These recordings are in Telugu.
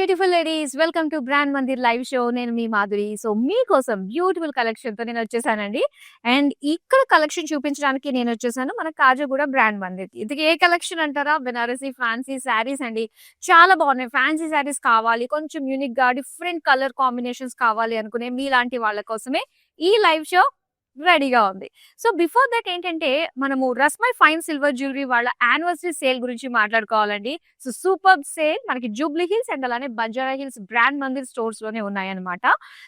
Beautiful ladies welcome to brand Mandir live show. నేను మీ మాధురి. సో మీకోసం బ్యూటిఫుల్ కలెక్షన్ తో నేను వచ్చేసానండి. అండ్ ఇక్కడ కలెక్షన్ చూపించడానికి నేను వచ్చేసాను మన కాజాగూడ బ్రాండ్ మందిర్. ఇది ఏ కలెక్షన్ అంటారా? బెనారసీ ఫ్యాన్సీ శారీస్ అండి. చాలా బాగున్నాయి. ఫ్యాన్సీ శారీస్ కావాలి, కొంచెం యూనిక్ గా డిఫరెంట్ కలర్ కాంబినేషన్స్ కావాలి అనుకునే మీలాంటి వాళ్ళ కోసమే ఈ లైవ్ షో రెడీగా ఉంది. సో బిఫోర్ దట్ ఏంటంటే మనము రస్మై ఫైన్ సిల్వర్ జ్యువెలరీ వాళ్ళ యానివర్సరీ సేల్ గురించి మాట్లాడుకోవాలండి. సో సూపర్ సేల్ మనకి జూబ్లీ హిల్స్ అండ్ అలానే బంజారా హిల్స్ బ్రాండ్ మందిర్ స్టోర్స్ లోనే ఉన్నాయన్నమాట.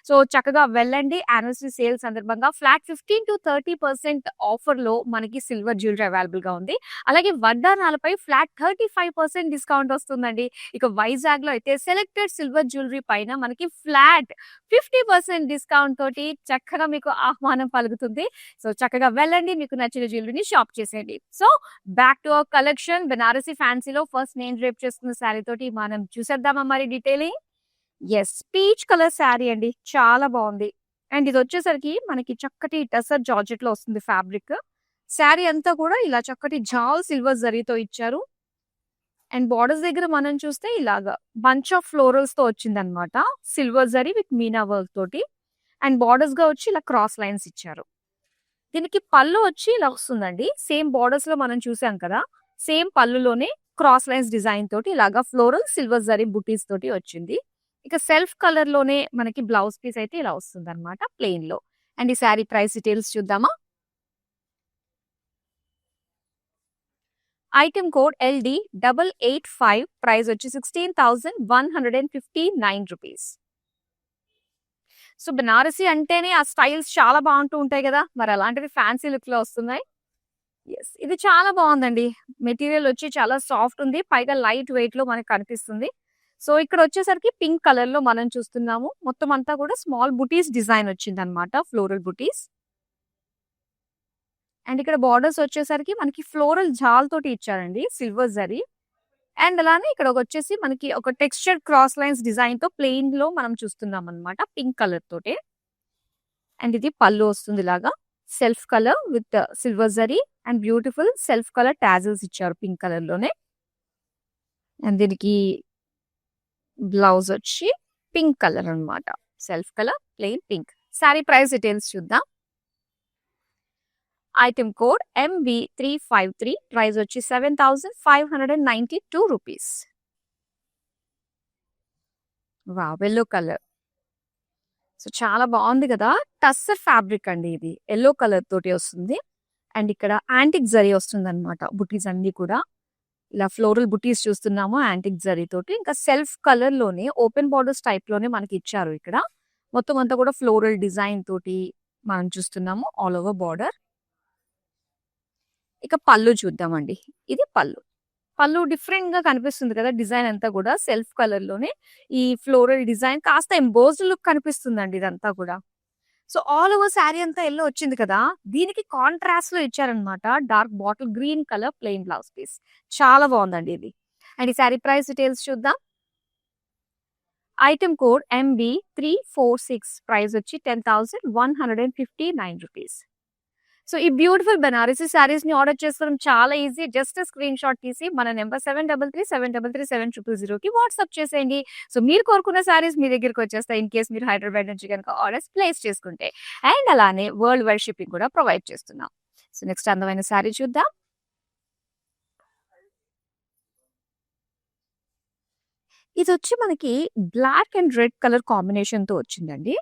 సో చక్కగా వెళ్ళండి. యానివర్సరీ సేల్ సందర్భంగా ఫ్లాట్ 15 to 30% ఆఫర్ లో మనకి సిల్వర్ జ్యువెలరీ అవైలబుల్ గా ఉంది. అలాగే వడ్డానాలపై ఫ్లాట్ 35% డిస్కౌంట్ వస్తుందండి. ఇక వైజాగ్ లో అయితే సెలెక్టెడ్ సిల్వర్ జ్యువెలరీ పైన మనకి ఫ్లాట్ 50% డిస్కౌంట్ తోటి చక్కగా మీకు ఆహ్వానం పలుకుతుంది. సో చక్కగా వెళ్ళండి, మీకు నచ్చిన జ్యువెలరీని షాప్ చేసేయండి. So back to our collection. Banarasi ఫ్యాన్సీలో ఫస్ట్ నేను డ్రేప్ చేసుకున్న శారీ తోటి మనం చూసేద్దామా మరి detailing. Yes, peach colour sari అండి, చాలా బాగుంది. అండ్ ఇది వచ్చేసరికి మనకి చక్కటి టసర్ జార్జెట్ లో వస్తుంది ఫ్యాబ్రిక్. శారీ అంతా కూడా ఇలా చక్కటి జాల్ సిల్వర్ జరీతో ఇచ్చారు. అండ్ బార్డర్స్ దగ్గర మనం చూస్తే ఇలాగా బంచ్ ఆఫ్ ఫ్లోరల్స్ తో వచ్చింది అనమాట. Silver zari with Meena work తోటి. అండ్ బార్డర్స్ గా వచ్చి ఇలా క్రాస్ లైన్స్ ఇచ్చారు. దీనికి పళ్ళు వచ్చి ఇలా వస్తుందండి. సేమ్ బార్డర్స్ లో మనం చూసాం కదా, సేమ్ పళ్ళులోనే క్రాస్ లైన్స్ డిజైన్ తోటి ఇలాగా ఫ్లోరల్ సిల్వర్ జరీ బుటీస్ తోటి వచ్చింది. ఇక సెల్ఫ్ కలర్ లోనే మనకి బ్లౌజ్ పీస్ అయితే ఇలా వస్తుంది అనమాట ప్లెయిన్ లో. అండ్ ఈ శారీ ప్రైస్ డీటెయిల్స్ చూద్దామా. ఐటమ్ కోడ్ LD885, ప్రైస్ వచ్చి 16,159 రూపీస్. సో బెనారసీ అంటేనే ఆ స్టైల్స్ చాలా బాగుంటూ ఉంటాయి కదా, మరి అలాంటివి ఫ్యాన్సీ లుక్ లో వస్తున్నాయి. ఎస్, ఇది చాలా బాగుందండి. మెటీరియల్ వచ్చి చాలా సాఫ్ట్ ఉంది, పైగా లైట్ వెయిట్ లో మనకి కనిపిస్తుంది. సో ఇక్కడ వచ్చేసరికి పింక్ కలర్ లో మనం చూస్తున్నాము. మొత్తం అంతా కూడా స్మాల్ బుటీస్ డిజైన్ వచ్చింది అనమాట, ఫ్లోరల్ బుటీస్. అండ్ ఇక్కడ బార్డర్స్ వచ్చేసరికి మనకి ఫ్లోరల్ జాల్ తోటి ఇచ్చారండి, సిల్వర్ జరీ. అండ్ అలానే ఇక్కడ వచ్చేసి మనకి ఒక టెక్స్చర్ క్రాస్ లైన్స్ డిజైన్ తో ప్లెయిన్ లో మనం చూస్తున్నాం అనమాట, పింక్ కలర్ తోటే. అండ్ ఇది పళ్ళు వస్తుంది ఇలాగా self colour with silver zari and beautiful self colour tassels ఇచ్చారు పింక్ కలర్ లోనే. అండ్ దీనికి బ్లౌజ్ వచ్చి పింక్ కలర్ అన్నమాట, self colour plain pink. Sorry price details చూద్దాం. ఐటమ్ కోడ్ MB353, ప్రైస్ వచ్చి 7,592 rupees. Wow, yellow colour. So చాలా బాగుంది కదా, టస్సర్ ఫ్యాబ్రిక్ అండి ఇది, ఎల్లో కలర్ తోటి వస్తుంది. అండ్ ఇక్కడ యాంటిక్ జరీ వస్తుంది అనమాట, బుటీస్ అన్ని కూడా ఇలా ఫ్లోరల్ బుటీస్ చూస్తున్నాము యాంటిక్ జరీ తోటి. ఇంకా సెల్ఫ్ కలర్ లోనే ఓపెన్ బార్డర్స్ టైప్ లోనే మనకి ఇచ్చారు. ఇక్కడ మొత్తం అంతా కూడా ఫ్లోరల్ డిజైన్ తోటి మనం చూస్తున్నాము ఆల్ ఓవర్ బార్డర్. ఇక పళ్ళు చూద్దామండి. ఇది పళ్ళు. పళ్ళు డిఫరెంట్ గా కనిపిస్తుంది కదా, డిజైన్ అంతా కూడా సెల్ఫ్ కలర్ లోనే ఈ ఫ్లోరల్ డిజైన్ కాస్త ఎంబోస్డ్ లుక్ కనిపిస్తుందండి ఇదంతా కూడా. సో ఆల్ ఓవర్ శారీ అంతా ఎల్లో వచ్చింది కదా, దీనికి కాంట్రాస్ట్ లో ఇచ్చారనమాట dark bottle green colour plain blouse piece. చాలా బాగుందండి ఇది. అండ్ ఈ శారీ ప్రైస్ డీటెయిల్స్ చూద్దాం. ఐటమ్ కోడ్ MB346, ప్రైస్ వచ్చి 10,159 రూపీస్. సో ఈ బ్యూటిఫుల్ బెనారసీ శారీస్ ని ఆర్డర్ చేసుకోవడం చాలా ఈజీ. జస్ట్ స్క్రీన్ షాట్ తీసి మన నెంబర్ 7337337000 కి వాట్సాప్ చేసేయండి. సో మీరు కోరుకున్న శారీస్ మీ దగ్గరికి వచ్చేస్తాయి, ఇన్ కేస్ మీరు హైదరాబాద్ నుంచి కనుక ఆర్డర్స్ ప్లేస్ చేసుకుంటే. అండ్ అలానే వరల్డ్ వైడ్ షిప్పింగ్ కూడా ప్రొవైడ్ చేస్తున్నాం. సో నెక్స్ట్ అందమైన శారీ చూద్దాం. ఇది వచ్చి మనకి black and red colour combination తో వచ్చిందండి.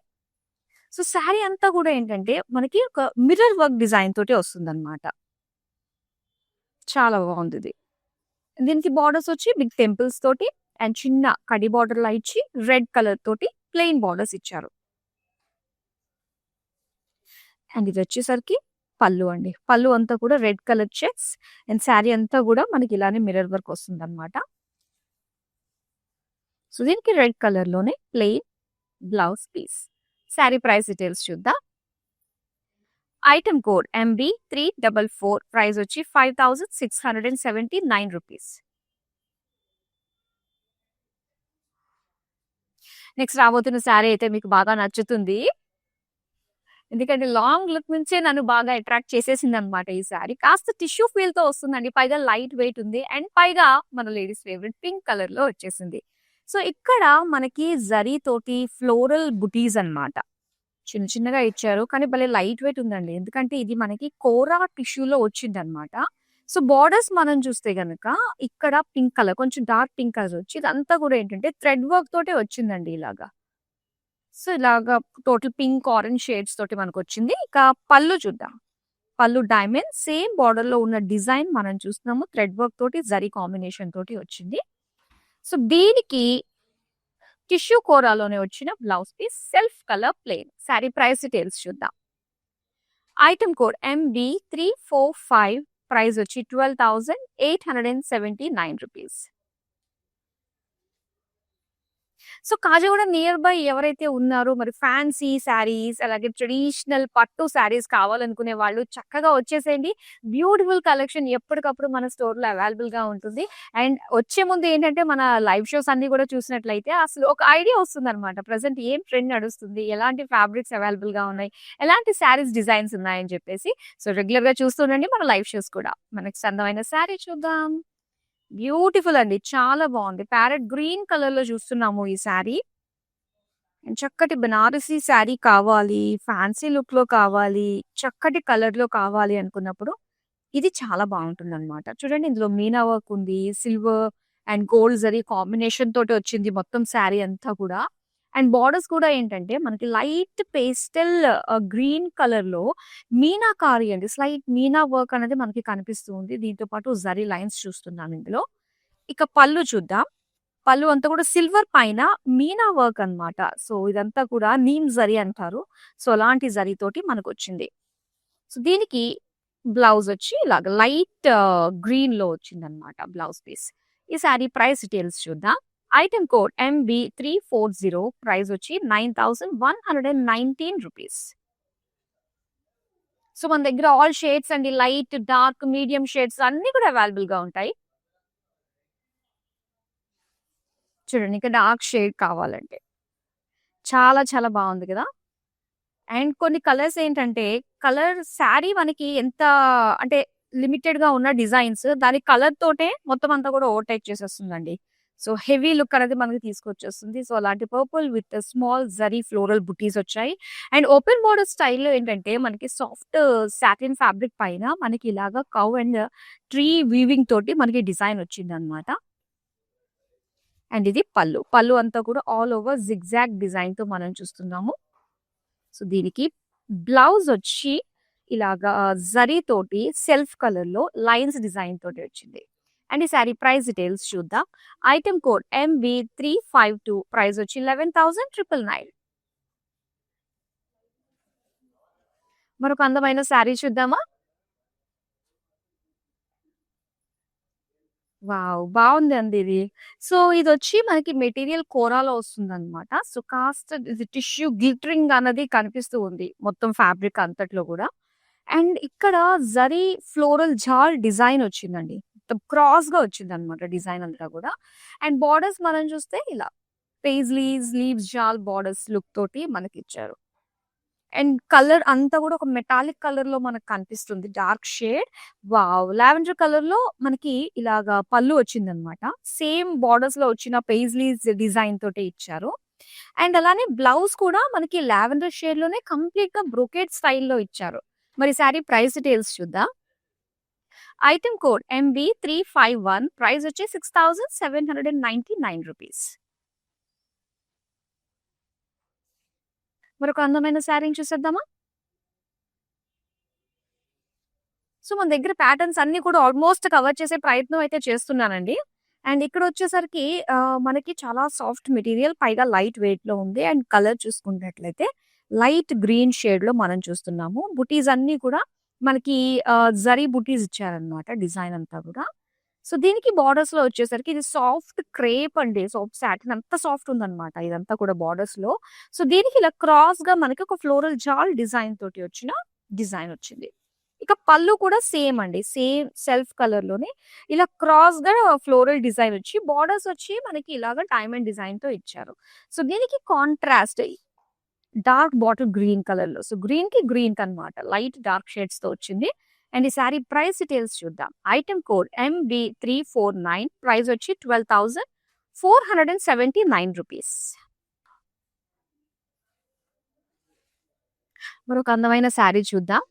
సో శారీ అంతా కూడా ఏంటంటే మనకి ఒక మిర్రర్ వర్క్ డిజైన్ తోటి వస్తుంది అనమాట. చాలా బాగుంది ఇది. దీనికి బార్డర్స్ వచ్చి బిగ్ టెంపుల్స్ తోటి అండ్ చిన్న కడి బార్డర్ లా ఇచ్చి రెడ్ కలర్ తోటి ప్లెయిన్ బార్డర్స్ ఇచ్చారు. అండ్ ఇది వచ్చేసరికి పళ్ళు అండి. పళ్ళు అంతా కూడా red colour checks and sari అంతా కూడా మనకి ఇలానే మిర్రర్ వర్క్ వస్తుంది అనమాట. సో దీనికి రెడ్ కలర్ లోనే plain blouse piece. Sari price details చూద్దాం. ఐటమ్ కోడ్ MB344, ప్రైస్ వచ్చి 5,679 రూపీస్. నెక్స్ట్ రాబోతున్న శారీ అయితే మీకు బాగా నచ్చుతుంది, ఎందుకంటే లాంగ్ లుక్ నుంచే నన్ను బాగా అట్రాక్ట్ చేసేసింది అనమాట ఈ శారీ. కాస్త టిష్యూ ఫీల్ తో వస్తుందండి, పైగా లైట్ వెయిట్ ఉంది. అండ్ పైగా మన లేడీస్ ఫేవరెట్ పింక్ కలర్ లో వచ్చేసింది. సో, ఇక్కడ మనకి జరీ తోటి ఫ్లోరల్ బుటీస్ అన్నమాట. చిన్న చిన్నగా ఇచ్చారు. కానీ భలే లైట్ వెయిట్ ఉందండి. ఎందుకంటే ఇది మనకి కోరా టిష్యూలో వచ్చిందనమాట. సో, బోర్డర్స్ మనం చూస్తే గనక ఇక్కడ పింక్ కలర్ కొంచెం డార్క్ పింక్ కలర్ వచ్చి ఇదంతా కూడా ఏంటంటే థ్రెడ్ వర్క్ తోటే వచ్చిందండి ఇలాగా. సో, ఇలాగా టోటల్ పింక్, ఆరెంజ్ షేడ్స్ తోటి మనకొచ్చింది. ఇక పళ్ళు చూద్దాం. పళ్ళు డైమండ్ సేమ్ బోర్డర్‌లో ఉన్న డిజైన్ మనం చూస్తున్నాము. థ్రెడ్ వర్క్ తోటి జరీ కాంబినేషన్ తోటి వచ్చింది. సో, దీనికి టిష్యూ కోరాలోనే వచ్చిన blouse piece self colour plain. Sari price details చూద్దాం. ఐటెమ్ కోడ్ MB345 ప్రైస్ వచ్చి 12,879 rupees. So, Kachiguda near by ఎవరైతే ఉన్నారో మరి ఫ్యాన్సీ శారీస్ అలాగే ట్రెడిషనల్ పట్టు శారీస్ కావాలనుకునే వాళ్ళు చక్కగా వచ్చేసేయండి. బ్యూటిఫుల్ కలెక్షన్ ఎప్పటికప్పుడు మన స్టోర్‌లో అవైలబుల్‌గా ఉంటుంది. అండ్ వచ్చే ముందు ఏంటంటే మన లైవ్ షోస్ అన్నీ కూడా చూసినట్లయితే అసలు ఒక ఐడియా వస్తుందన్నమాట. ప్రెజెంట్ ఏం ట్రెండ్ నడుస్తుంది, ఎలాంటి ఫ్యాబ్రిక్స్ అవైలబుల్‌గా ఉన్నాయి, ఎలాంటి శారీస్ డిజైన్స్ ఉన్నాయని చెప్పేసి. సో, రెగ్యులర్‌గా చూస్తుండండి మన లైవ్ షోస్ కూడా. మనకి అందమైన శారీ చూద్దాం. బ్యూటిఫుల్ అండి. చాలా బాగుంది. ప్యారెట్ గ్రీన్ కలర్ లో చూస్తున్నాము ఈ శారీ. చక్కటి బనారసీ శారీ కావాలి, ఫ్యాన్సీ లుక్ లో కావాలి, చక్కటి కలర్ లో కావాలి అనుకున్నప్పుడు ఇది చాలా బాగుంటుంది అనమాట. చూడండి ఇందులో మీనా వర్క్ ఉంది, silver and gold zari combination తోటి వచ్చింది మొత్తం శారీ అంతా కూడా. అండ్ బార్డర్స్ కూడా ఏంటంటే మనకి లైట్ పేస్టల్ గ్రీన్ కలర్ లో మీనాకారి అండి, స్లైట్ మీనా వర్క్ అనేది మనకి కనిపిస్తూ ఉంది. దీంతో పాటు జరీ లైన్స్ చూస్తున్నాం ఇందులో. ఇక పళ్ళు చూద్దాం. పళ్ళు అంతా కూడా సిల్వర్ పైన మీనా వర్క్ అన్నమాట. సో, ఇదంతా కూడా నీమ్ జరీ అంటారు. సో, అలాంటి జరీ తోటి మనకొచ్చింది. సో, దీనికి బ్లౌజ్ వచ్చి ఇలాగ లైట్ గ్రీన్ లో వచ్చిందనమాట బ్లౌజ్ పీస్. ఈ సారీ ప్రైస్ డీటెయిల్స్ చూద్దాం. ఐటెమ్ కోడ్ MB340 ప్రైస్ వచ్చి 9,119 రూపీస్. సో, మన దగ్గర ఆల్ షేడ్స్ అండి, లైట్, డార్క్, మీడియం షేడ్స్ అన్ని కూడా అవైలబుల్ గా ఉంటాయి. చూడండి ఇంకా డార్క్ షేడ్ కావాలంటే చాలా చాలా బాగుంది కదా. అండ్ కొన్ని కలర్స్ ఏంటంటే కలర్ శారీ మనకి ఎంత అంటే లిమిటెడ్ గా ఉన్న డిజైన్స్ దాని కలర్ తోటే మొత్తం అంతా కూడా ఓవర్టేక్ చేసేస్తుందండి. సో, హెవీ లుక్ అనేది మనకి తీసుకొచ్చేస్తుంది. సో, అలాంటి purple with small zari floral బుటీస్ వచ్చాయి. అండ్ ఓపెన్ బోర్డర్ స్టైల్లో ఏంటంటే మనకి సాఫ్ట్ సాటిన్ ఫ్యాబ్రిక్ పైన మనకి ఇలాగా కౌ అండ్ ట్రీ వీవింగ్ తోటి మనకి డిజైన్ వచ్చింది అనమాట. అండ్ ఇది పళ్ళు. పళ్ళు అంతా కూడా ఆల్ ఓవర్ జిగ్‌జాగ్ డిజైన్‌తో మనం చూస్తున్నాము. సో, దీనికి బ్లౌజ్ వచ్చి ఇలాగా జరీ తోటి సెల్ఫ్ కలర్‌లో లైన్స్ డిజైన్ తోటి వచ్చింది. అండ్ ఈ సారీ ప్రైస్ డీటెయిల్స్ చూద్దాం. ఐటెమ్ కోడ్ MB352 ప్రైస్ వచ్చి 11,999. మరొక అందమైన సారీ చూద్దామా? వావ్! బావుందండి ఇది. సో, ఇదొచ్చి మనకి మెటీరియల్ కోరాలో వస్తుందనమాట. సో, కాస్త ఇది టిష్యూ గ్లిటరింగ్ అన్నది కనిపిస్తూ ఉంది మొత్తం ఫ్యాబ్రిక్ అంతట్లో గూడా. అండ్ ఇక్కడ జరీ ఫ్లోరల్ జాల్ డిజైన్ వచ్చిందండి. మొత్తం క్రాస్‌గా వచ్చిందనమాట డిజైన్ అంతా గూడా. అండ్ బోర్డర్స్ మనం చూస్తే ఇలా పేజ్‌లీస్, లీవ్స్ జాల్ బోర్డర్స్ లుక్ తోటి మనకిచ్చారు. అండ్ కలర్ అంతా కూడా ఒక మెటాలిక్ కలర్ లో మనకు కనిపిస్తుంది. Dark shade. Wow! Lavender colour లో మనకి ఇలాగా పళ్ళు వచ్చిందనమాట. సేమ్ బోర్డర్స్ లో వచ్చిన పేజ్‌లీస్ డిజైన్ తోటే ఇచ్చారు. అండ్ అలానే బ్లౌజ్ కూడా మనకి లావెండర్ షేడ్ లోనే కంప్లీట్ గా బ్రొకేట్ స్టైల్‌లో ఇచ్చారు. మరి సారీ ప్రైస్ డీటెయిల్స్ చూద్దాం. ఐటెమ్ కోడ్ MB351 ప్రైస్ వచ్చి 6,799 రూపీస్. మరొక అందమైన శారీని చూసేద్దామా? సో, మన దగ్గర ప్యాటర్న్స్ అన్నీ కూడా ఆల్మోస్ట్ కవర్ చేసే ప్రయత్నం అయితే చేస్తున్నానండి. అండ్ ఇక్కడొచ్చేసరికి మనకి చాలా సాఫ్ట్ మెటీరియల్ పైగా లైట్ వెయిట్‌లో ఉంది. అండ్ కలర్ చూసుకున్నట్లయితే లైట్ గ్రీన్ షేడ్‌లో మనం చూస్తున్నాము. బుటీస్ అన్నీ కూడా మనకి జరీ బుటీస్ ఇచ్చారనమాట డిజైన్ అంతా కూడా. సో, దీనికి బోర్డర్స్‌లో వచ్చేసరికి ఇది సాఫ్ట్ క్రేప్ అండి. సాఫ్ట్ సాటిన్ అంత సాఫ్ట్ ఉందనమాట ఇదంతా కూడా బోర్డర్స్‌లో. సో, దీనికి ఇలా క్రాస్‌గా మనకి ఒక ఫ్లోరల్ జాల్ డిజైన్ తోటి వచ్చిన డిజైన్ వచ్చింది. ఇక పళ్ళు కూడా సేమ్ అండి. సేమ్ సెల్ఫ్ కలర్‌లోనే ఇలా క్రాస్‌గా ఫ్లోరల్ డిజైన్ వచ్చి బోర్డర్స్ వచ్చి మనకి ఇలాగ డైమండ్ డిజైన్‌తో ఇచ్చారు. సో, దీనికి కాంట్రాస్ట్ డార్క్ బాటిల్ గ్రీన్ కలర్‌లో. సో, గ్రీన్‌కి గ్రీన్ అన్నమాట. లైట్ డార్క్ షేడ్స్‌తో వచ్చింది. అండ్ ఈ సారీ ప్రైస్ డీటెయిల్స్ చూద్దాం. ఐటెమ్ కోడ్ MB349 ప్రైస్ వచ్చి ₹479. మరొక అందమైన శారీ చూద్దాం.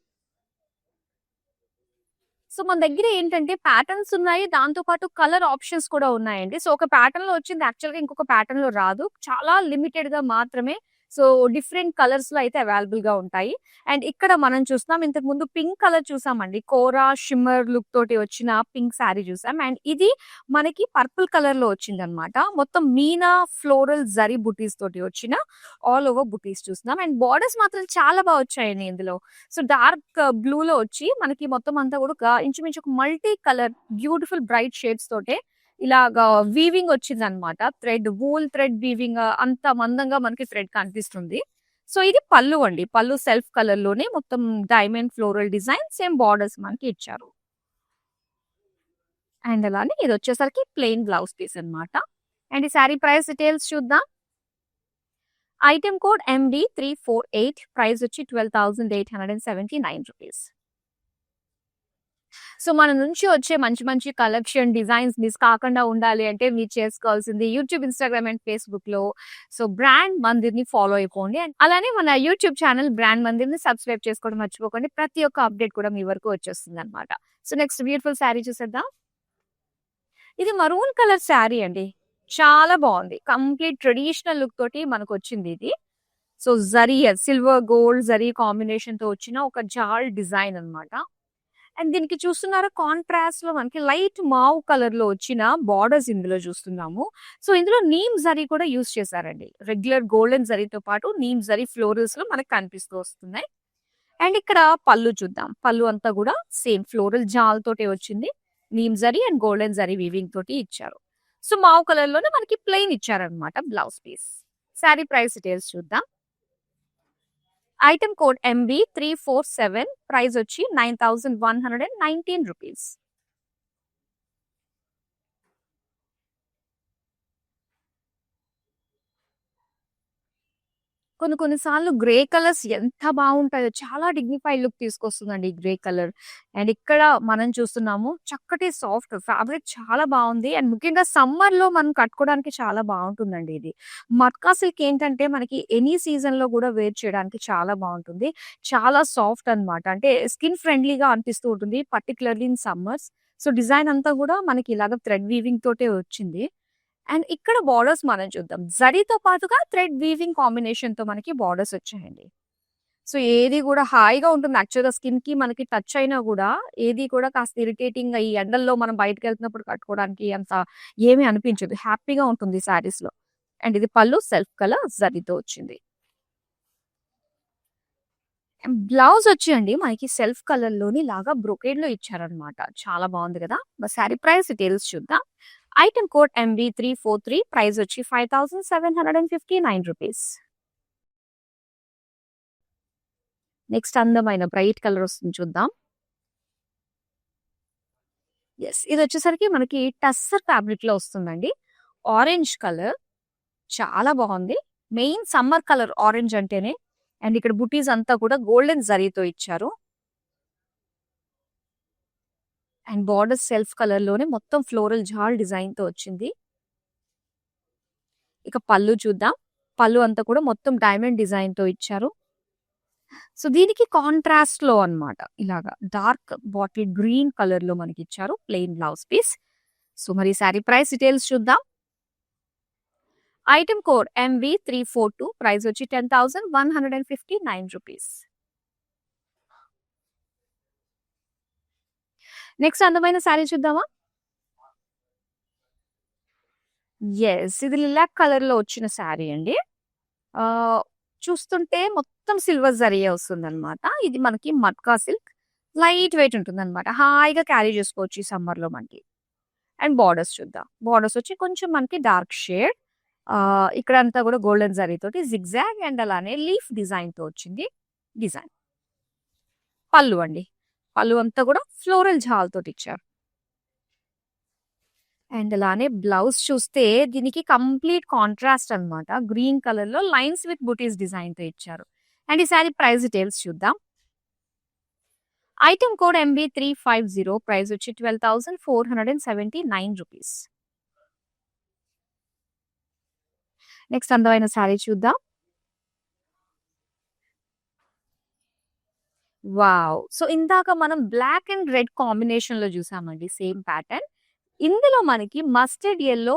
సో, మన దగ్గర ఏంటంటే ప్యాటర్న్స్ ఉన్నాయి. దాంతో పాటు కలర్ ఆప్షన్స్ కూడా ఉన్నాయండి. సో, ఒక ప్యాటర్న్‌లో వచ్చింది యాక్చువల్‌గా ఇంకొక ప్యాటర్న్‌లో రాదు. చాలా లిమిటెడ్‌గా మాత్రమే. సో, డిఫరెంట్ కలర్స్‌లో అయితే అవైలబుల్‌గా ఉంటాయి. అండ్ ఇక్కడ మనం చూస్తున్నాం ఇంతకుముందు పింక్ కలర్ చూసామండి. కోరా, షిమ్మర్ లుక్ తోటి వచ్చిన పింక్ శారీ చూసాం. అండ్ ఇది మనకి పర్పుల్ కలర్‌లో వచ్చిందనమాట. మొత్తం మీనా ఫ్లోరల్ జరీ బుటీస్ తోటి వచ్చిన ఆల్ ఓవర్ బుటీస్ చూస్తున్నాం. అండ్ బోర్డర్స్ మాత్రం చాలా బా వచ్చాయండి ఇందులో. సో, డార్క్ బ్లూలో వచ్చి మనకి మొత్తం అంతా కూడా ఇంచుమించు ఒక multi colour beautiful bright shades తోటే ఇలాగా వీవింగ్ వచ్చిందనమాట. వూల్ థ్రెడ్ వీవింగ్ అంత మందంగా మనకి థ్రెడ్ కనిపిస్తుంది. సో, ఇది పల్లు అండి. పల్లు సెల్ఫ్ కలర్ లోనే మొత్తం diamond floral design same borders మనకి ఇచ్చారు. అండ్ అలానే ఇది వచ్చేసరికి ప్లెయిన్ బ్లౌజ్ పీస్ అన్నమాట. అండ్ ఈ శారీ ప్రైస్ డీటెయిల్స్ చూద్దాం. ఐటెమ్ కోడ్ MD348 ప్రైస్ వచ్చి ₹12,879. సో, మన నుంచి వచ్చే మంచి మంచి కలెక్షన్ డిజైన్స్ మిస్ కాకుండా ఉండాలి అంటే మీరు చేసుకోవాల్సింది యూట్యూబ్, ఇన్‌స్టాగ్రామ్ అండ్ ఫేస్‌బుక్‌లో సో, బ్రాండ్ మందిర్‌ని ఫాలో అయిపోండి. అండ్ అలానే మన యూట్యూబ్ ఛానల్ బ్రాండ్ మందిర్‌ని సబ్స్క్రైబ్ చేసుకోవడం మర్చిపోకండి. ప్రతి ఒక్క అప్డేట్ కూడా మీ వరకు వచ్చేస్తుందన్నమాట. సో, నెక్స్ట్ బ్యూటిఫుల్ శారీ చూసేద్దాం. ఇది మరూన్ కలర్ శారీ అండి. చాలా బావుంది. కంప్లీట్ ట్రెడిషనల్ లుక్ తోటి మనకొచ్చింది ఇది. సో, సిల్వర్ గోల్డ్ జరీ కాంబినేషన్‌తో వచ్చిన ఒక జాల్ డిజైన్ అన్నమాట. అండ్ దీనికి చూస్తున్నారా కాంట్రాస్ట్‌లో మనకి లైట్ మావ్ కలర్‌లో వచ్చిన బోర్డర్స్ ఇందులో చూస్తున్నాము. సో, ఇందులో నీమ్ జరీ కూడా యూజ్ చేశారండి. రెగ్యులర్ గోల్డెన్ జరీతో పాటు నీమ్ జరీ ఫ్లోరల్స్‌లో మనకు కనిపిస్తూ వస్తున్నాయి. అండ్ ఇక్కడ పళ్ళు చూద్దాం. పళ్ళు అంతా కూడా సేమ్ ఫ్లోరల్ జాల్ తోటే వచ్చింది. Neem zari and golden zari weaving తోటి ఇచ్చారు. సో, మావ్ కలర్‌లోనే మనకి ప్లెయిన్ ఇచ్చారన్నమాట blouse piece. Sari price details చూద్దాం. ఐటెమ్ కోడ్ MB347 ప్రైస్ వచ్చి ₹9,119. కొన్ని సార్లు గ్రే కలర్స్ ఎంత బావుంటాయో చాలా డిగ్నిఫైడ్ లుక్ తీసుకొస్తుందండి ఈ గ్రే కలర్. అండ్ ఇక్కడ మనం చూస్తున్నాము చక్కటి సాఫ్ట్ ఫ్యాబ్రిక్ చాలా బావుంది. అండ్ ముఖ్యంగా సమ్మర్‌లో మనం కట్టుకోవడానికి చాలా బావుంటుందండి ఇది. మట్కా సిల్క్ ఏంటంటే మనకి ఎనీ సీజన్‌లో కూడా వేర్ చేయడానికి చాలా బావుంటుంది. చాలా సాఫ్ట్ అన్నమాట. అంటే స్కిన్ ఫ్రెండ్లీగా అనిపిస్తూ ఉంటుంది. Particularly in summers. So, design అంతా కూడా మనకి ఇలాగ థ్రెడ్ వీవింగ్ తోటే వచ్చింది. అండ్ ఇక్కడ బోర్డర్స్ మనం చూద్దాం. జరీతో పాటుగా థ్రెడ్ వీవింగ్ కాంబినేషన్‌తో మనకి బోర్డర్స్ వచ్చాయండి. సో, ఏది కూడా హాయిగా ఉంటుంది. యాక్చువల్‌గా స్కిన్‌కి మనకి టచ్ అయినా గూడా ఏది కూడా కాస్త ఇరిటేటింగ్‌గా ఈ ఎండల్లో మనం బయటికెళ్తున్నప్పుడు కట్టుకోవడానికి అంత ఏమీ అనిపించదు. హ్యాపీగా ఉంటుంది శారీస్‌లో. అండ్ ఇది పళ్ళు సెల్ఫ్ కలర్ జరీతో వచ్చింది. అండ్ బ్లౌజ్ వచ్చి అండి మనకి సెల్ఫ్ కలర్‌లోని లాగా బ్రొకేడ్‌లో ఇచ్చారన్నమాట. చాలా బావుంది గదా! శారీ ప్రైస్ డీటెయిల్స్ చూద్దాం. ఐటెమ్ కోడ్ MB343 ప్రైస్ వచ్చి ₹5,759. నెక్స్ట్ అందమైన బ్రైట్ కలర్ వస్తుంది చూద్దాం. యెస్. ఇదొచ్చేసరికి మనకి టస్సర్ ఫ్యాబ్రిక్‌లో వస్తుందండి. ఆరెంజ్ కలర్ చాలా బావుంది. మెయిన్ సమ్మర్ కలర్ ఆరెంజ్ అంటేనే. అండ్ ఇక్కడ బుటీస్ అంతా కూడా గోల్డెన్ జరీతో ఇచ్చారు. అండ్ బోర్డర్ సెల్ఫ్ కలర్‌లోనే మొత్తం ఫ్లోరల్ జాల్ డిజైన్‌తో వచ్చింది. ఇక పళ్ళు చూద్దాం. పళ్ళు అంతా కూడా మొత్తం డైమండ్ డిజైన్‌తో ఇచ్చారు. సో, దీనికి కాంట్రాస్ట్‌లో అన్నమాట. ఇలాగా డార్క్ బాటిల్ గ్రీన్ కలర్‌లో మనకిచ్చారు. Plain blouse piece. సో, మరి శారీ ప్రైస్ డీటెయిల్స్ చూద్దాం. ఐటెమ్ కోడ్ MB342 ప్రైస్ వచ్చి ₹10,159. నెక్స్ట్ అందమైన శారీ చూద్దామా? యెస్. ఇది లిలాక్ కలర్‌లో వచ్చిన శారీ అండి. ఆహ్, చూస్తుంటే మొత్తం సిల్వర్ జరీయే వస్తుందన్నమాట. ఇది మనకి మట్కా సిల్క్. లైట్ వెయిట్ ఉంటుందన్నమాట. హాయిగా క్యారీ చేసుకోవచ్చు ఈ సమ్మర్‌లో మనకి. అండ్ బోర్డర్స్ చూద్దాం. బోర్డర్స్ వచ్చి కొంచెం మనకి డార్క్ షేడ్. ఇక్కడంతా కూడా గోల్డెన్ జరీతోటి జిగ్‌జాగ్ అండ్ అలానే లీఫ్ డిజైన్‌తో వచ్చింది డిజైన్. పళ్ళు అండి. పళ్ళు అంతా కూడా ఫ్లోరల్ జాల్ తోటిచ్చారు. అండ్ అలానే బ్లౌజ్ చూస్తే దీనికి కంప్లీట్ కాంట్రాస్ట్ అన్నమాట. గ్రీన్ కలర్‌లో లైన్స్ విత్ బుటీస్ డిజైన్‌తో ఇచ్చారు. అండ్ ఈ సారీ ప్రైస్ డీటెయిల్స్ చూద్దాం. ఐటెమ్ కోడ్ MB350 ప్రైస్ వచ్చి ₹12,479. నెక్స్ట్ అందమైన శారీ చూద్దాం. వావ్! సో, ఇందాక మనం బ్లాక్ అండ్ రెడ్ కాంబినేషన్‌లో జూసామండి సేమ్ ప్యాటర్న్. ఇందులో మనకి మస్టర్డ్ యెల్లో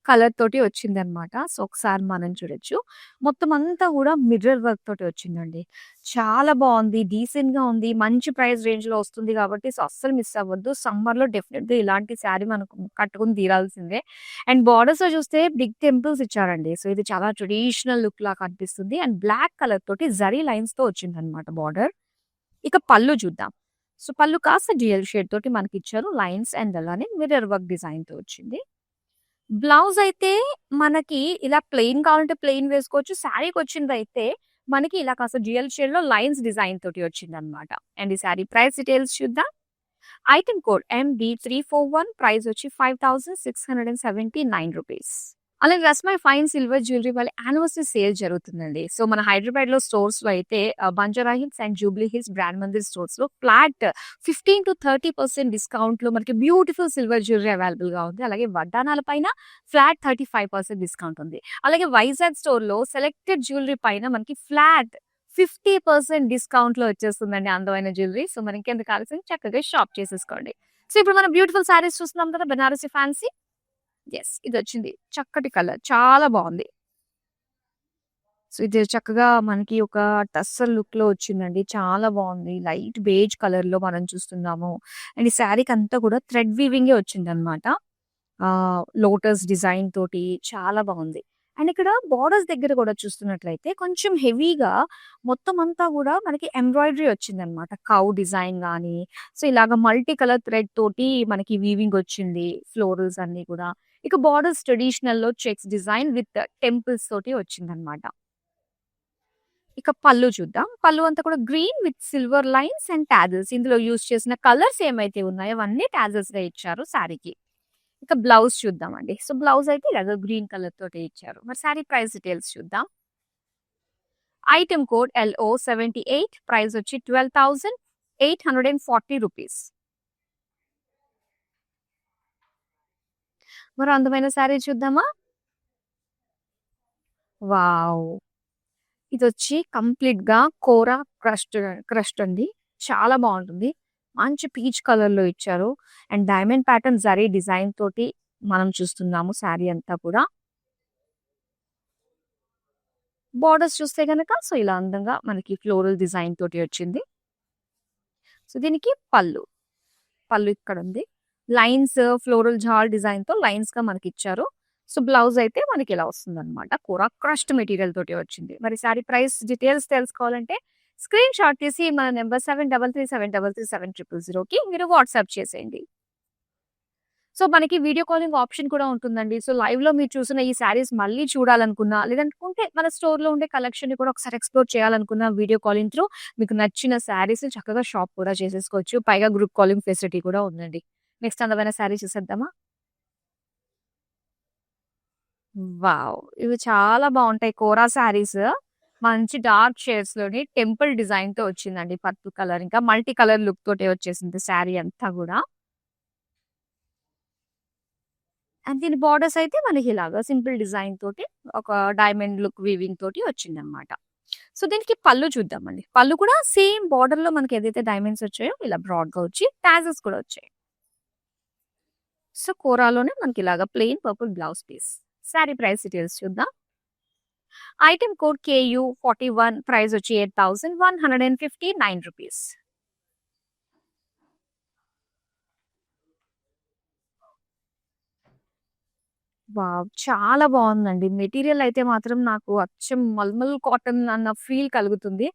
కలర్ తోటి వచ్చిందనమాట. సో, ఒకసారి మనం చూడొచ్చు. మొత్తం అంతా గూడా మిర్రర్ వర్క్ తోటి వచ్చిందండి. చాలా బావుంది. డీసెంట్‌గా ఉంది. మంచి ప్రైస్ రేంజ్‌లో వస్తుంది గాబట్టి సో, అస్సలు మిస్ అవ్వద్దు. సమ్మర్‌లో డెఫినెట్‌గా ఇలాంటి శారీ మనకు కట్టుకొని తీరాల్సిందే. అండ్ బోర్డర్స్‌లో చూస్తే బిగ్ టెంపుల్స్ ఇచ్చారండి. సో, ఇది చాలా ట్రెడిషనల్ లుక్‌లా కనిపిస్తుంది. అండ్ బ్లాక్ కలర్ తోటి జరీ లైన్స్‌తో వచ్చిందనమాట బోర్డర్. ఇక పళ్ళు చూద్దాం. సో, పళ్ళు కాస్త డ్యూయల్ షేడ్ తోటి మనకిచ్చారు. లైన్స్ అండ్ అలానే మిర్రర్ వర్క్ డిజైన్‌తో వచ్చింది. బ్లౌజ్ అయితే మనకి ఇలా ప్లెయిన్ కావాలంటే ప్లెయిన్ వేసుకోవచ్చు. శారీకొచ్చిందయితే మనకి ఇలా కాస్త డ్యూయల్ షేడ్‌లో లైన్స్ డిజైన్ తోటి వచ్చిందనమాట. అండ్ ఈ శారీ ప్రైస్ డీటెయిల్స్ చూద్దాం. ఐటెమ్ కోడ్ MD341 ప్రైస్ వచ్చి ₹5679. అలాగే రస్మై ఫైన్ సిల్వర్ జ్యువెలరీ వాళ్ళ యానివర్సరీ సేల్ జరుగుతుందండి. సో, మన హైదరాబాద్‌లో స్టోర్స్‌లో అయితే బంజారా హిల్స్ అండ్ జూబ్లీ హిల్స్ బ్రాండ్ మందిర్ స్టోర్స్‌లో ఫ్లాట్ 15-30% డిస్కౌంట్‌లో మనకి బ్యూటిఫుల్ సిల్వర్ జ్యువెలరీ అవైలబుల్‌గా ఉంది. అలాగే వడ్డానాల పైన ఫ్లాట్ 35% డిస్కౌంట్ ఉంది. అలాగే వైజాగ్ స్టోర్‌లో సెలెక్టెడ్ జ్యువెలరీ పైన మనకి ఫ్లాట్ 50% డిస్కౌంట్‌లో వచ్చేస్తుందండి అందమైన జ్యువెలరీ. సో, మరి ఇంకెందుకు ఆలస్యం చక్కగా షాప్ చేసేసుకోండి. సో, ఇప్పుడు మనం బ్యూటిఫుల్ శారీస్ చూస్తున్నాం కదా! బెనారసి ఫ్యాన్సీ. యెస్. ఇదొచ్చింది. చక్కటి కలర్. చాలా బావుంది. సో, ఇది చక్కగా మనకి ఒక టస్సర్ లుక్‌లో వచ్చిందండి. చాలా బావుంది. లైట్ బేజ్ కలర్‌లో మనం చూస్తున్నాము. అండ్ ఈ శారీకంతా కూడా థ్రెడ్ వీవింగే వచ్చిందనమాట. లోటస్ డిజైన్ తోటి చాలా బావుంది. అండ్ ఇక్కడ బోర్డర్స్ దగ్గర కూడా చూస్తున్నట్లయితే కొంచెం హెవీగా మొత్తం అంతా గూడా మనకి ఎంబ్రాయిడరీ వచ్చిందనమాట. కౌ డిజైన్ గాని, సో, ఇలాగ మల్టీ కలర్ థ్రెడ్ తోటి మనకి వీవింగ్ వచ్చింది. ఫ్లోరల్స్ అన్నీ కూడా. ఇక బోర్డర్స్ ట్రెడిషనల్‌లో చెక్స్ డిజైన్ విత్ టెంపుల్స్ తోటి వచ్చిందనమాట. ఇక పళ్ళు చూద్దాం. పళ్ళు అంతా కూడా green with silver lines and tassels. ఇందులో యూజ్ చేసిన కలర్స్ ఏమైతే ఉన్నాయో అవన్నీ టాజిల్స్‌గా ఇచ్చారు శారీకి. ఇక బ్లౌజ్ చూద్దామండి. సో, బ్లౌజ్ అయితే ఇలాగ గ్రీన్ కలర్ తోటే ఇచ్చారు. మరి శారీ ప్రైస్ డీటెయిల్స్ చూద్దాం. ఐటెమ్ కోడ్ LO78 ప్రైస్ వచ్చి ₹12,840. మరో అందమైన శారీ చూద్దామా? వావ్! ఇదొచ్చి కంప్లీట్‌గా కోరా క్రష్డ్ అండి. చాలా బావుంటుంది. మంచి పీచ్ కలర్‌లో ఇచ్చారు. And diamond pattern zari design తోటి మనం చూస్తున్నాము శారీ అంతా కూడా. బోర్డర్స్ చూస్తే గనక సో, ఇలా అందంగా మనకి ఫ్లోరల్ డిజైన్ తోటి వచ్చింది. సో, దీనికి పళ్ళు. పళ్ళు ఇక్కడుంది. లైన్స్ ఫ్లోరల్ జాల్ డిజైన్‌తో లైన్స్‌గా మనకిచ్చారు. సో, బ్లౌజ్ అయితే మనకిలా వస్తుందనమాట. కోరా క్రష్డ్ మెటీరియల్ తోటి వచ్చింది. మరి శారీ ప్రైస్ డీటెయిల్స్ తెలుసుకోవాలంటే స్క్రీన్ షాట్ తీసి మన నంబర్ 7337337000కి మీరు వాట్సాప్ చేసేయండి. సో, మనకి వీడియో కాలింగ్ ఆప్షన్ కూడా ఉంటుందండి. సో, లైవ్‌లో మీరు చూసిన ఈ శారీస్ మళ్ళీ చూడాలనుకున్నా, లేదనుకుంటే మన స్టోర్‌లో ఉండే కలెక్షన్‌ని కూడా ఒకసారి ఎక్స్‌ప్లోర్ చేయాలనుకున్న వీడియో కాలింగ్ త్రూ మీకు నచ్చిన శారీస్ చక్కగా షాప్ కూడా చేసేసుకోవచ్చు. పైగా గ్రూప్ కాలింగ్ ఫెసిలిటీ కూడా ఉందండి. నెక్స్ట్ అందమైన శారీ చూసేద్దామా? వావ్! ఇవి చాలా బావుంటాయి కోరా శారీస్. మంచి డార్క్ షేడ్స్‌లోని టెంపుల్ డిజైన్‌తో వచ్చిందండి. పర్పుల్ కలర్ ఇంకా మల్టీ కలర్ లుక్ తోటే వచ్చేసింది శారీ అంతా గూడా. అండ్ దీని బోర్డర్స్ అయితే మనకి ఇలాగా సింపుల్ డిజైన్ తోటి ఒక డైమండ్ లుక్ వీవింగ్ తోటి వచ్చిందనమాట. సో, దీనికి పళ్ళు చూద్దామండి. పళ్ళు కూడా సేమ్ బోర్డర్‌లో మనకి ఏదైతే డైమండ్స్ వచ్చాయో ఇలా బ్రాడ్‌గా వచ్చి టాజెస్ కూడా వచ్చాయి. సో, కోరాలోనే మనకి ఇలాగా plain purple blouse piece. Sari price details చూద్దాం. ఐటెమ్ కోడ్ KU41 ప్రైస్ వచ్చి ₹8,159. వావ్! చాలా బావుందండి. మెటీరియల్ అయితే మాత్రం నాకు అచ్చం మల్మల్ కాటన్ అన్న ఫీల్ కలుగుతుంది.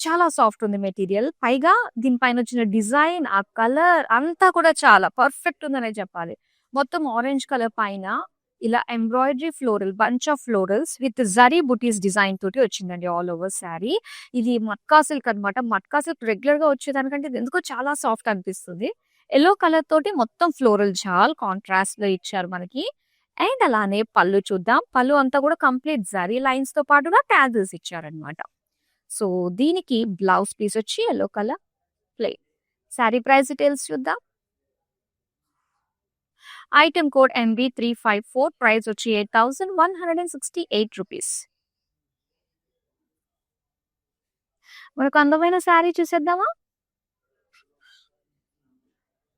చాలా సాఫ్ట్ ఉంది మెటీరియల్. పైగా దీని పైనొచ్చిన డిజైన్, ఆ కలర్ అంతా కూడా చాలా పర్ఫెక్ట్ ఉందనే చెప్పాలి. మొత్తం ఆరెంజ్ కలర్ పైన ఇలా embroidery floral, bunch of florals with zari buttis design తోటి వచ్చిందండి ఆల్ ఓవర్ శారీ. ఇది మట్కా సిల్క్ అనమాట. మట్కా సిల్క్ రెగ్యులర్‌గా వచ్చేదానికంటే ఇది ఎందుకో చాలా సాఫ్ట్ అనిపిస్తుంది. యెల్లో కలర్ తోటి మొత్తం ఫ్లోరల్ జాల్ కాంట్రాస్ట్‌లో ఇచ్చారు మనకి. అండ్ అలానే పళ్ళు చూద్దాం. పళ్ళు అంతా కూడా కంప్లీట్ జరీ లైన్స్‌తో పాటుగా టాజిల్స్ ఇచ్చారనమాట. సో, దీనికి బ్లౌజ్ పీస్ వచ్చి yellow colour plain. Sari price details చూద్దాం. ఐటెమ్ కోడ్ MB354 ప్రైస్ వచ్చి 8,168 రూపీస్. మరొక అందమైన శారీ చూసేద్దామా?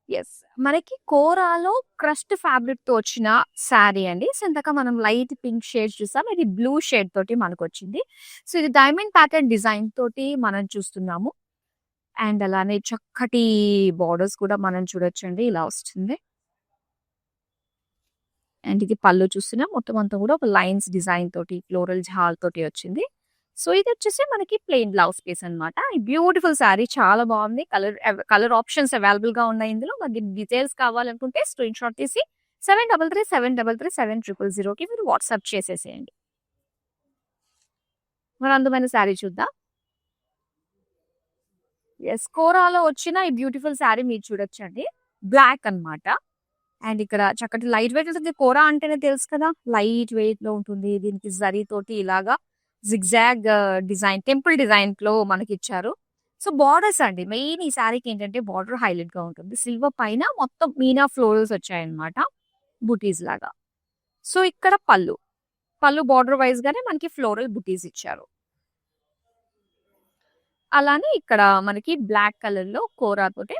యెస్. మనకి కోరాలో క్రస్ట్ ఫ్యాబ్రిక్‌తో వచ్చిన శారీ అండి. సో, ఇందాక మనం లైట్ పింక్ షేడ్ చూసాం. ఇది బ్లూ షేడ్ తోటి మనకొచ్చింది. సో, ఇది డైమండ్ ప్యాటర్న్ డిజైన్ తోటి మనం చూస్తున్నాము. అండ్ అలానే చక్కటి బోర్డర్స్ కూడా మనం చూడొచ్చండి. ఇలా వస్తుంది. అండ్ ఇది పళ్ళు చూస్తున్నాం. మొత్తం అంతా కూడా ఒక లైన్స్ డిజైన్ తోటి, ఫ్లోరల్ జాల్ తోటి వచ్చింది. సో, ఇదొచ్చేసి మనకి ప్లెయిన్ బ్లౌజ్ పీస్ అన్నమాట. ఈ బ్యూటిఫుల్ శారీ చాలా బాగుంది. కలర్ ఆప్షన్స్ అవైలబుల్‌గా ఉన్నాయి ఇందులో. మరి డీటెయిల్స్ కావాలనుకుంటే స్క్రీన్‌షాట్ తీసి 7337337000కి మీరు వాట్సాప్ చేసేసేయండి. మరి అందమైన శారీ చూద్దాం. యెస్. కోరాలో వచ్చిన ఈ బ్యూటిఫుల్ శారీ మీరు చూడొచ్చండి. బ్లాక్ అన్నమాట. అండ్ ఇక్కడ చక్కటి లైట్ వెయిట్ ఉంటుంది. కోరా అంటేనే తెలుసు కదా! లైట్ వెయిట్‌లో ఉంటుంది. దీనికి జరీ తోటి ఇలాగా జిగ్‌జాగ్ డిజైన్, టెంపుల్ డిజైన్‌లో మనకిచ్చారు. సో, బోర్డర్స్ అండి. మెయిన్ ఈ శారీకి ఏంటంటే బోర్డర్ హైలైట్‌గా ఉంటుంది. సిల్వర్ పైన మొత్తం మీనా ఫ్లోరల్స్ వచ్చాయన్నమాట. బుటీస్ లాగా. సో, ఇక్కడ పళ్ళు. పళ్ళు బోర్డర్ వైస్‌గానే మనకి ఫ్లోరల్ బుటీస్ ఇచ్చారు. అలానే ఇక్కడ మనకి బ్లాక్ కలర్‌లో కోరా తోటి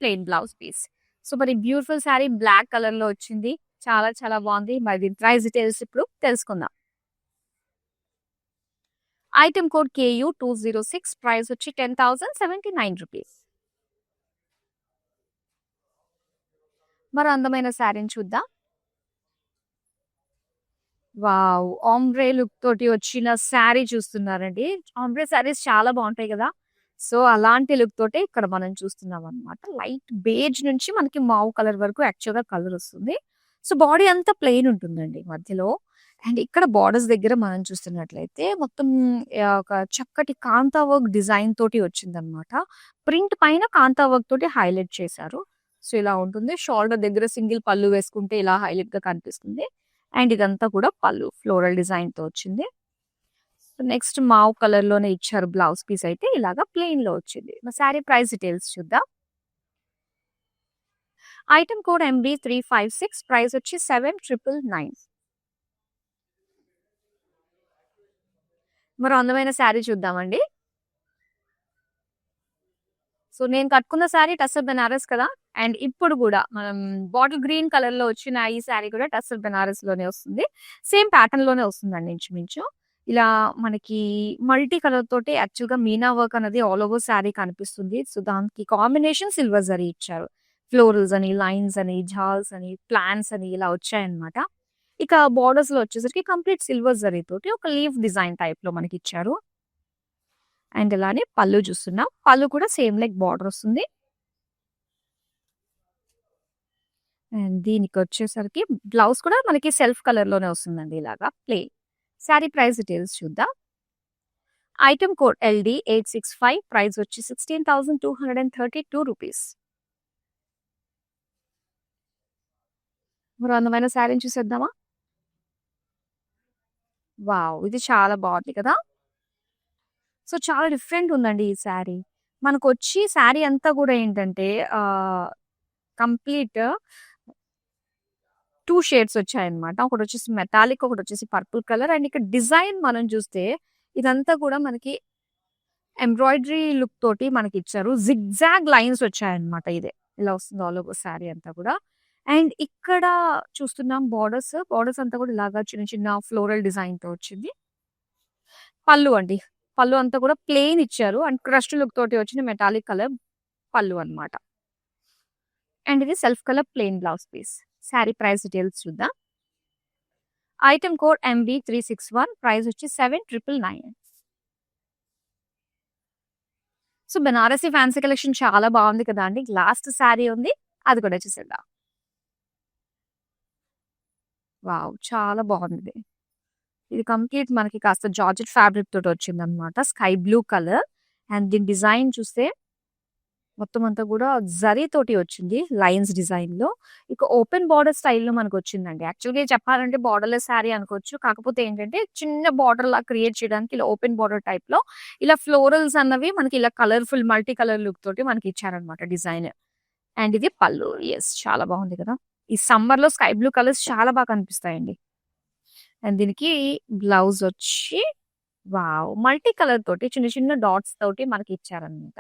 ప్లెయిన్ బ్లౌజ్ పీస్. సో, మరి బ్యూటిఫుల్ శారీ బ్లాక్ కలర్‌లో వచ్చింది. చాలా చాలా బాగుంది. మరి దీని ప్రైస్ డీటెయిల్స్ ఇప్పుడు తెలుసుకుందాం. ఐటెమ్ కోడ్ KU206 ప్రైస్ వచ్చి 10,079 రూపీస్. మరో అందమైన శారీని చూద్దాం. వావ్! ఆంబ్రే లుక్ తోటి వచ్చిన శారీ చూస్తున్నారండి. ఆంబ్రే శారీస్ చాలా బాగుంటాయి కదా! సో, అలాంటి లుక్ తోటే ఇక్కడ మనం చూస్తున్నామన్నమాట. లైట్ బేజ్ నుంచి మనకి మావ్ కలర్ వరకు యాక్చువల్‌గా కలర్ వస్తుంది. సో, బాడీ అంతా ప్లెయిన్ ఉంటుందండి మధ్యలో. అండ్ ఇక్కడ బోర్డర్స్ దగ్గర మనం చూస్తున్నట్లయితే మొత్తం ఒక చక్కటి కాంతా వర్క్ డిజైన్ తోటి వచ్చిందన్నమాట. ప్రింట్ పైన కాంతా వర్క్ తోటి హైలైట్ చేశారు. సో, ఇలా ఉంటుంది. షోల్డర్ దగ్గర సింగిల్ పళ్ళు వేసుకుంటే ఇలా హైలైట్‌గా కనిపిస్తుంది. అండ్ ఇదంతా కూడా పళ్ళు ఫ్లోరల్ డిజైన్‌తో వచ్చింది. నెక్స్ట్ మావ్ కలర్‌లోనే ఇచ్చారు బ్లౌజ్ పీస్ అయితే ఇలాగా ప్లెయిన్‌లో వచ్చింది. మరి శారీ ప్రైస్ డీటెయిల్స్ చూద్దాం. ఐటెమ్ కోడ్ MB356 ప్రైస్ వచ్చి 7,999. మరో అందమైన శారీ చూద్దామండి. సో, నేను కట్టుకున్న శారీ టస్సర్ బెనారస్ కదా! అండ్ ఇప్పుడు గూడా మనం బాటిల్ గ్రీన్ కలర్‌లో వచ్చిన ఈ శారీ కూడా టస్సర్ బెనారస్‌లోనే వస్తుంది. సేమ్ ప్యాటర్న్‌లోనే వస్తుందండి ఇంచుమించు. ఇలా మనకి మల్టీ కలర్ తోటి యాక్చువల్‌గా మీనా వర్క్ అనేది ఆల్ ఓవర్ శారీ కనిపిస్తుంది. సో, దానికి కాంబినేషన్ సిల్వర్ జరీ ఇచ్చారు. ఫ్లోరల్స్ అని, లైన్స్ అని, జాల్స్ అని, ప్లాంట్స్ అని ఇలా వచ్చాయన్నమాట. ఇక బోర్డర్స్‌లో వచ్చేసరికి కంప్లీట్ సిల్వర్ జరీ తోటి ఒక లీఫ్ డిజైన్ టైప్‌లో మనకిచ్చారు. అండ్ ఇలానే పళ్ళు చూస్తున్నాం. పళ్ళు కూడా సేమ్ లైక్ బోర్డర్ వస్తుంది. అండ్ దీనికొచ్చేసరికి బ్లౌజ్ కూడా మనకి సెల్ఫ్ కలర్‌లోనే వస్తుందండి ఇలాగా ప్లెయిన్. శారీ ప్రైస్ డీటెయిల్స్ చూద్దాం. ఐటెమ్ కోడ్ LD865 ప్రైస్ వచ్చి 16,232 రూపీస్. మరో అందమైన శారీని చూసేద్దామా? వావ్! ఇది చాలా బాగుంది కదా! సో, చాలా డిఫరెంట్ ఉందండి ఈ శారీ. మనకొచ్చి శారీ అంతా కూడా ఏంటంటే కంప్లీట్ 2 షేడ్స్ వచ్చాయన్నమాట. ఒకటొచ్చేసి మెటాలిక్, ఒకటొచ్చేసి పర్పుల్ కలర్. అండ్ ఇక్కడ డిజైన్ మనం చూస్తే ఇదంతా కూడా మనకి ఎంబ్రాయిడరీ లుక్ తోటి మనకిచ్చారు. జిగ్‌జాగ్ లైన్స్ వచ్చాయన్నమాట ఇదే. ఇలా వస్తుంది ఆల్ ఓవర్ శారీ అంతా కూడా. అండ్ ఇక్కడ చూస్తున్నాం బోర్డర్స్. బోర్డర్స్ అంతా కూడా ఇలాగా చిన్న చిన్న ఫ్లోరల్ డిజైన్‌తో వచ్చింది. పళ్ళు అండి. పళ్ళు అంతా కూడా ప్లెయిన్ ఇచ్చారు. అండ్ క్రష్డ్ లుక్ తోటి వచ్చిన మెటాలిక్ కలర్ పళ్ళు అన్నమాట. అండ్ ఇది self colour plain blouse piece. Sari price details చూద్దాం. ఐటెమ్ కోడ్ MB361 ప్రైస్ వచ్చి 7,999. సో, బెనారసి ఫ్యాన్సీ కలెక్షన్ చాలా బాగుంది కదా అండి. లాస్ట్ శారీ ఉంది. అది కూడా చూసేద్దాం. వావ్! చాలా బాగుంది. ఇది కంప్లీట్ మనకి కాస్త జార్జెట్ ఫ్యాబ్రిక్ తోటి వచ్చిందన్నమాట. Sky blue colour. అండ్ దీని డిజైన్ చూస్తే మొత్తం అంతా కూడా జరీ తోటి వచ్చింది లైన్స్ డిజైన్‌లో. ఇక ఓపెన్ బోర్డర్ స్టైల్‌లో మనకొచ్చిందండి. యాక్చువల్‌గా చెప్పాలంటే బోర్డర్‌లెస్ శారీ అనుకోవచ్చు. కాకపోతే ఏంటంటే చిన్న బోర్డర్‌లా క్రియేట్ చేయడానికి ఇలా ఓపెన్ బోర్డర్ టైప్‌లో ఇలా ఫ్లోరల్స్ అన్నవి మనకి ఇలా కలర్‌ఫుల్ మల్టీ కలర్ లుక్ తోటి మనకిచ్చారన్నమాట డిజైన్. అండ్ ఇది పళ్ళు. యెస్. చాలా బాగుంది కదా! ఈ సమ్మర్‌లో స్కై బ్లూ కలర్స్ చాలా బాగా కనిపిస్తాయండి. అండ్ దీనికి బ్లౌజ్ వచ్చి వావ్! మల్టీ కలర్ తోటి చిన్న చిన్న డాట్స్ తోటి మనకి ఇచ్చారనమాట.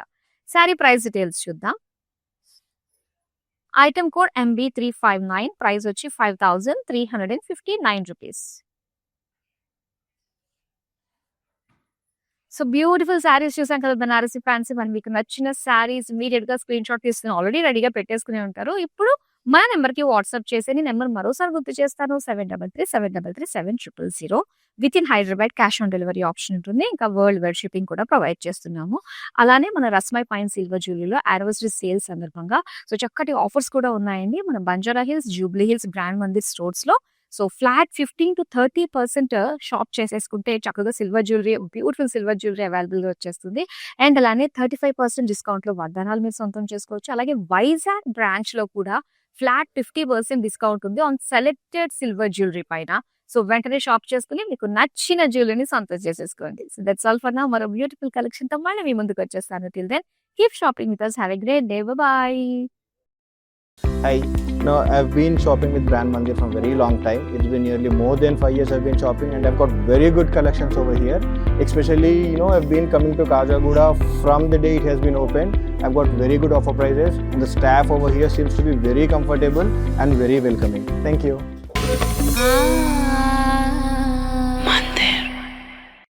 శారీ ప్రైస్ డీటెయిల్స్ చూద్దాం. ఐటెమ్ కోడ్ MB359 ప్రైస్ వచ్చి 5359 రూపీస్. సో బ్యూటిఫుల్ శారీస్ చూసాం కదా! బనారసి ఫ్యాన్సీ మరి మీకు నచ్చిన శారీస్ ఇమ్మీడియేట్‌గా స్క్రీన్‌షాట్ తీసుకొని ఆల్రెడీ రెడీగా పెట్టేసుకునే ఉంటారు. ఇప్పుడు మన నంబర్‌కి వాట్సాప్ చేసేయండి. నంబర్ మరోసారి గుర్తు చేస్తాను 7337337000 within Hyderabad cash on delivery option ఉంటుంది. ఇంకా వరల్డ్ వైడ్ షిప్పింగ్ కూడా ప్రొవైడ్ చేస్తున్నాము. అలానే మన రస్మై పైన్ సిల్వర్ జ్యువెలరీలో యానివర్సరీ సేల్ సందర్భంగా సో చక్కటి ఆఫర్స్ కూడా ఉన్నాయండి. మన బంజారా హిల్స్, జూబ్లీ హిల్స్ బ్రాండ్ మందిర్ స్టోర్స్‌లో సో ఫ్లాట్ 15-30% షాప్ చేసేసుకుంటే చక్కగా silver jewellery, beautiful silver jewellery అవైలబుల్‌గా వచ్చేస్తుంది. అండ్ అలానే 35% డిస్కౌంట్‌లో వడ్డానాలు మీరు సొంతం చేసుకోవచ్చు. అలాగే వైజాగ్ బ్రాంచ్‌లో కూడా ఫ్లాట్ 50% డిస్కౌంట్ ఉంది ఆన్ సెలెక్టెడ్ సిల్వర్ జ్యువెలరీ పైన. సో వెంటనే షాప్ చేసుకొని మీకు నచ్చిన జ్యువెలరీని సొంతం చేసేసుకోండి. So that's all for now. మరో బ్యూటిఫుల్ కలెక్షన్‌తో మళ్ళీ మీ ముందుకు వచ్చేస్తాను. Till then keep shopping with us. Have a great day. Bye. Hi. No, I've been shopping with Brand Mandir for a very long time. It's been nearly more than 5 years I've been shopping, and I've got very good collections over here. Especially, I've been coming to Kajagoda from the day it has been opened. I've got very good offer prices, and the staff over here seems to be very comfortable and very welcoming. Thank you.